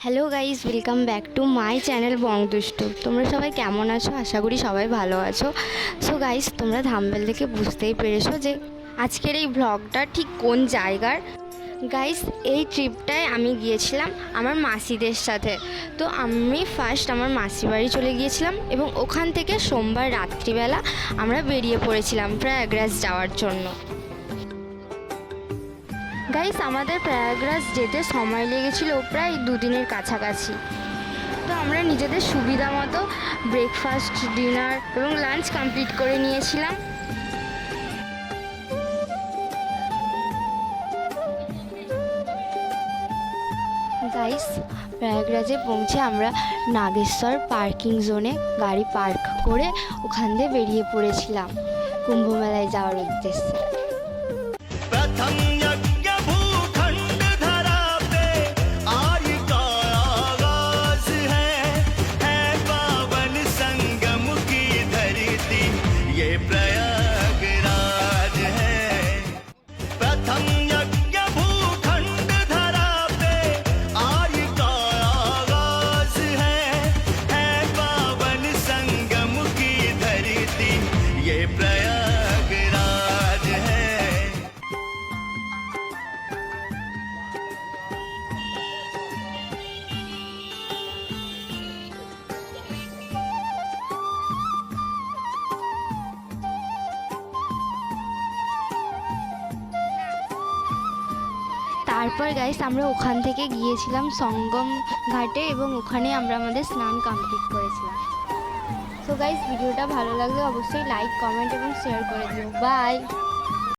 Hello guys, welcome back to my channel বংদুষ্টু। তোমরা সবাই কেমন আছো? আশা করি সবাই ভালো আছো। সো গাইজ, তোমরা থাম্বনেল দেখে বুঝতেই পেরেছো যে আজকের এই ব্লগটা ঠিক কোন জায়গার। গাইজ, এই ট্রিপটায় আমি গিয়েছিলাম আমার মাসিদের সাথে। তো আমি ফার্স্ট আমার মাসির বাড়ি চলে গিয়েছিলাম এবং ওখান থেকে সোমবার রাত্রিবেলা আমরা বেরিয়ে পড়েছিলাম প্রয়াগরাজ যাওয়ার জন্য। গাইস, আমাদের প্রয়াগরাজ যেতে সময় লেগেছিল প্রায় 2 দিনের কাছাকাছি। তো আমরা নিজেদের সুবিধা মতো ব্রেকফাস্ট, ডিনার এবং লাঞ্চ কমপ্লিট করে নিয়েছিলাম। গাইস, প্রয়াগরাজে পৌঁছে আমরা নাগেশ্বর পার্কিং জোনে গাড়ি পার্ক করে ওখান দিয়ে বেরিয়ে পড়েছিলাম কুম্ভমেলায় যাওয়ার উদ্দেশ্যে। তারপর গাইস, আমরা ওখান থেকে গিয়েছিলাম সঙ্গম ঘাটে এবং ওখানে আমরা আমাদের স্নান কমপ্লিট করেছিলাম। সো গাইস, ভিডিওটা ভালো লাগলে অবশ্যই লাইক, কমেন্ট এবং শেয়ার করে দিও। বাই।